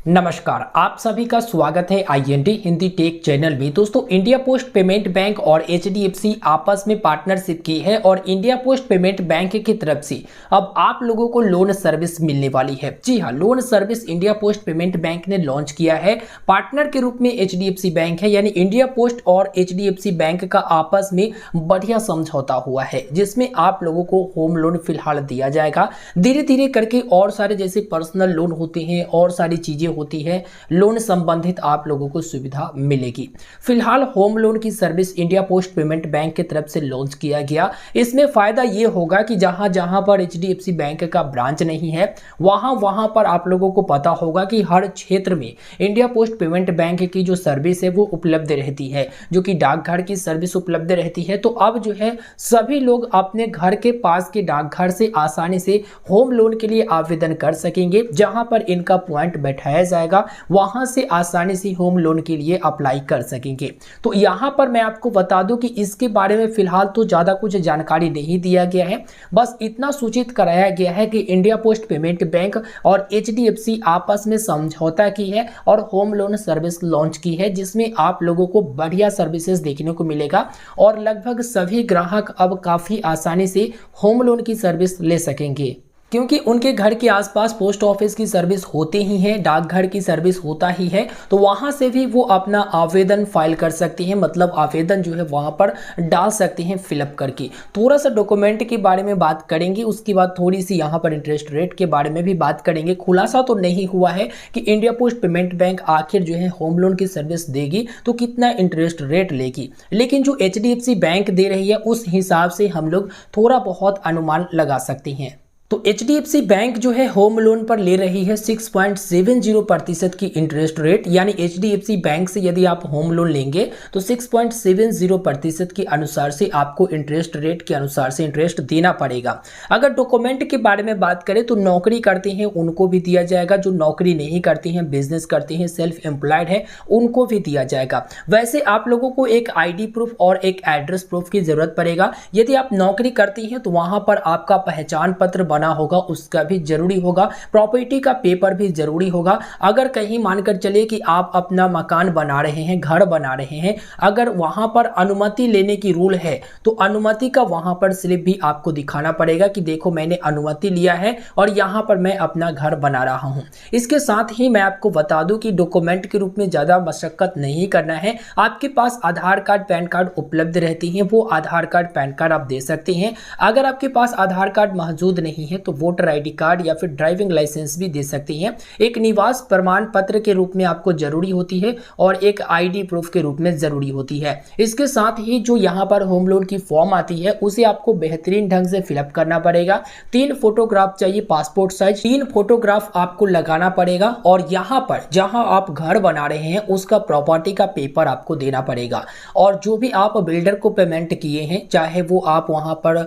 नमस्कार, आप सभी का स्वागत है IND हिंदी टेक चैनल में। दोस्तों, इंडिया पोस्ट पेमेंट बैंक और HDFC आपस में पार्टनरशिप की है और इंडिया पोस्ट पेमेंट बैंक की तरफ से अब आप लोगों को लोन सर्विस मिलने वाली है। जी हाँ, loan service India post payment bank ने लॉन्च किया है। पार्टनर के रूप में HDFC बैंक है, यानी इंडिया पोस्ट और HDFC बैंक का आपस में बढ़िया समझौता हुआ है, जिसमें आप लोगों को होम लोन फिलहाल दिया जाएगा। धीरे धीरे करके और सारे जैसे पर्सनल लोन होते हैं और सारी चीजें होती है, लोन संबंधित आप लोगों को सुविधा मिलेगी। फिलहाल होम लोन की service India post payment bank की तरफ से लॉन्च किया गया। इसमें फायदा ये होगा कि जहां जहां पर HDFC बैंक का ब्रांच नहीं है, वहां वहां पर आप लोगों को पता होगा कि हर क्षेत्र में इंडिया पोस्ट पेमेंट बैंक की जो सर्विस है वो उपलब्ध रहती है, जो कि डाकघर की सर्विस उपलब्ध रहती है। तो अब जो है सभी लोग अपने घर के पास के डाकघर से आसानी से होम लोन के लिए आवेदन कर सकेंगे। जहां पर इनका पॉइंट बैठाया जाएगा, वहां से आसानी से होम लोन के लिए अप्लाई कर सकेंगे। तो यहां पर मैं आपको बता दूं कि इसके बारे में फिलहाल तो ज्यादा कुछ जानकारी नहीं दिया गया है, बस इतना सूचित कराया गया है कि इंडिया पोस्ट पेमेंट बैंक और HDFC आपस में समझौता की है और होम लोन सर्विस लॉन्च की है, जिसमें आप लोगों को बढ़िया सर्विसेज देखने को मिलेगा और लगभग सभी ग्राहक अब काफी आसानी से होम लोन की सर्विस ले सकेंगे, क्योंकि उनके घर के आसपास पोस्ट ऑफिस की सर्विस होती ही है, डाकघर की सर्विस होता ही है। तो वहां से भी वो अपना आवेदन फाइल कर सकती हैं, मतलब आवेदन जो है वहां पर डाल सकती हैं फिलअप करके। थोड़ा सा डॉक्यूमेंट के बारे में बात करेंगे, उसके बाद थोड़ी सी यहाँ पर इंटरेस्ट रेट के बारे में भी बात करेंगे। खुलासा तो नहीं हुआ है कि इंडिया पोस्ट पेमेंट बैंक आखिर जो है होम लोन की सर्विस देगी तो कितना इंटरेस्ट रेट लेगी, लेकिन जो HDFC बैंक दे रही है उस हिसाब से हम लोग थोड़ा बहुत अनुमान लगा सकते हैं। तो HDFC बैंक जो है होम लोन पर ले रही है 6.70% की इंटरेस्ट रेट, यानी HDFC बैंक से यदि आप होम लोन लेंगे तो 6.70% के अनुसार से आपको इंटरेस्ट रेट के अनुसार से इंटरेस्ट देना पड़ेगा। अगर डॉक्यूमेंट के बारे में बात करें तो नौकरी करते हैं उनको भी दिया जाएगा, जो नौकरी नहीं करते हैं, बिजनेस करते हैं, सेल्फ एम्प्लॉयड है, उनको भी दिया जाएगा। वैसे आप लोगों को एक ID प्रूफ और एक एड्रेस प्रूफ की जरूरत पड़ेगा। यदि आप नौकरी करती हैं तो वहां पर आपका पहचान पत्र बना होगा, उसका भी जरूरी होगा। प्रॉपर्टी का पेपर भी जरूरी होगा। अगर कहीं मानकर चले कि आप अपना मकान बना रहे हैं, घर बना रहे हैं, अगर वहां पर अनुमति लेने की रूल है तो अनुमति का वहां पर स्लिप भी आपको दिखाना पड़ेगा कि देखो मैंने अनुमति लिया है और यहां पर मैं अपना घर बना रहा हूं। इसके साथ ही मैं आपको बता दूं कि डॉक्यूमेंट के रूप में ज्यादा मशक्कत नहीं करना है। आपके पास आधार कार्ड, पैन कार्ड उपलब्ध रहती है, वो आधार कार्ड, पैन कार्ड आप दे सकते हैं। अगर आपके पास आधार कार्ड मौजूद नहीं है तो वोटर ID कार्ड या फिर ड्राइविंग लाइसेंस भी दे सकते हैं। एक निवास प्रमाण पत्र के रूप में आपको जरूरी होती है और एक ID प्रूफ के रूप में जरूरी होती है। इसके साथ ही जो यहाँ पर होम लोन की फॉर्म आती है उसे आपको बेहतरीन ढंग से फिलअप करना पड़ेगा। 3 फोटोग्राफ चाहिए, पासपोर्ट साइज 3 फोटोग्राफ आपको लगाना पड़ेगा और यहाँ पर जहाँ आप घर बना रहे हैं उसका प्रॉपर्टी का पेपर आपको देना पड़ेगा। और जो भी आप बिल्डर को पेमेंट किए हैं, चाहे वो आप वहाँ पर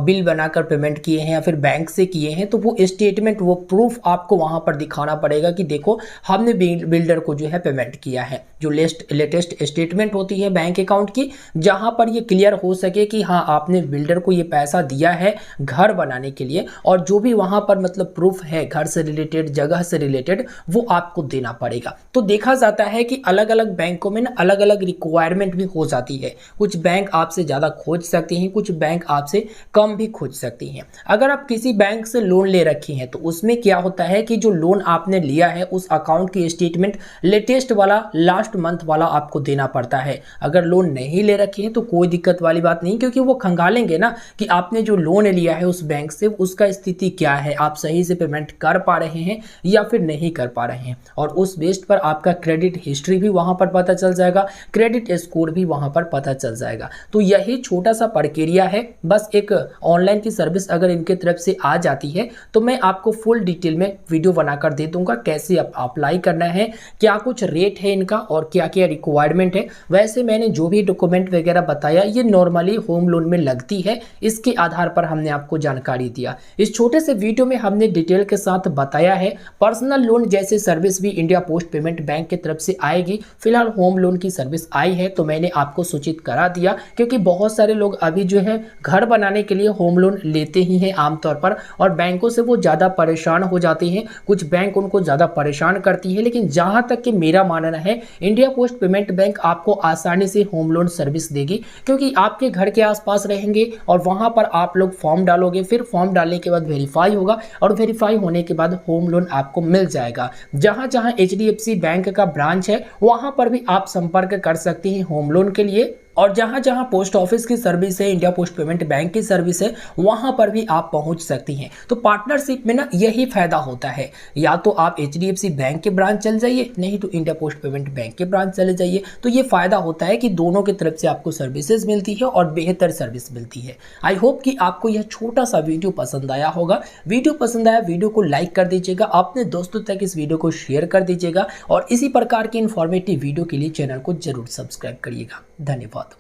बिल बनाकर पेमेंट किए हैं या फिर बैंक से किए हैं, तो वो स्टेटमेंट, वो प्रूफ आपको वहां पर दिखाना पड़ेगा कि देखो हमने बिल्डर को जो है पेमेंट किया है। जो लेटेस्ट स्टेटमेंट होती है बैंक अकाउंट की, जहां पर ये क्लियर हो सके कि हाँ आपने बिल्डर को ये पैसा दिया है घर बनाने के लिए, और जो भी वहां पर मतलब प्रूफ है घर से रिलेटेड, जगह से रिलेटेड, वो आपको देना पड़ेगा। तो देखा जाता है कि अलग अलग बैंकों में ना अलग अलग रिक्वायरमेंट भी हो जाती है। कुछ बैंक आपसे ज्यादा खोज सकती हैं, कुछ बैंक आपसे कम भी खोज सकती हैं। अगर आप किसी बैंक से लोन ले रखी है तो उसमें क्या होता है कि जो लोन आपने लिया है उस अकाउंट की स्टेटमेंट लेटेस्ट वाला, लास्ट मंथ वाला आपको देना पड़ता है। अगर लोन नहीं ले रखी है तो कोई दिक्कत वाली बात नहीं, क्योंकि वो खंगालेंगे ना कि आपने जो लोन लिया है उस बैंक से उसका स्थिति क्या है, आप सही से पेमेंट कर पा रहे हैं या फिर नहीं कर पा रहे हैं, और उस बेस्ड पर आपका क्रेडिट हिस्ट्री भी वहां पर पता चल जाएगा, क्रेडिट स्कोर भी वहां पर पता चल जाएगा। तो यही छोटा सा प्रक्रिया है। बस एक ऑनलाइन की सर्विस अगर इनके तरफ से आ जाती है तो मैं आपको फुल डिटेल में वीडियो बनाकर दे दूंगा कैसे अप्लाई करना है, क्या कुछ रेट है इनका और क्या क्या रिक्वायरमेंट है। वैसे मैंने जो भी डॉक्यूमेंट वगैरह बताया ये नॉर्मली होम लोन में लगती है, इसके आधार पर हमने आपको जानकारी दिया। इस छोटे से वीडियो में हमने डिटेल के साथ बताया है। पर्सनल लोन जैसे सर्विस भी इंडिया पोस्ट पेमेंट बैंक की तरफ से आएगी। फिलहाल होम लोन की सर्विस आई है तो मैंने आपको सूचित करा दिया, क्योंकि बहुत सारे लोग अभी जो है घर बनाने के लिए होम लोन लेते ही हैं आमतौर पर, पर और बैंकों से वो ज़्यादा परेशान हो जाते हैं, कुछ बैंक उनको ज़्यादा परेशान करती है। लेकिन जहाँ तक कि मेरा मानना है, इंडिया पोस्ट पेमेंट बैंक आपको आसानी से होम लोन सर्विस देगी, क्योंकि आपके घर के आसपास रहेंगे और वहाँ पर आप लोग फॉर्म डालोगे, फिर फॉर्म डालने के बाद वेरीफाई होगा और वेरीफाई होने के बाद होम लोन आपको मिल जाएगा। जहाँ जहाँ HDFC बैंक का ब्रांच है वहाँ पर भी आप संपर्क कर सकते हैं होम लोन के लिए, और जहाँ जहाँ पोस्ट ऑफिस की सर्विस है, इंडिया पोस्ट पेमेंट बैंक की सर्विस है, वहाँ पर भी आप पहुँच सकती हैं। तो पार्टनरशिप में ना यही फायदा होता है, या तो आप HDFC बैंक के ब्रांच चल जाइए, नहीं तो इंडिया पोस्ट पेमेंट बैंक के ब्रांच चले जाइए। तो ये फायदा होता है कि दोनों की तरफ से आपको सर्विसेज मिलती है और बेहतर सर्विस मिलती है। आई होप कि आपको यह छोटा सा वीडियो पसंद आया होगा। वीडियो पसंद आया, वीडियो को लाइक कर दीजिएगा, अपने दोस्तों तक इस वीडियो को शेयर कर दीजिएगा और इसी प्रकार की इंफॉर्मेटिव वीडियो के लिए चैनल को जरूर सब्सक्राइब करिएगा। धन्यवाद।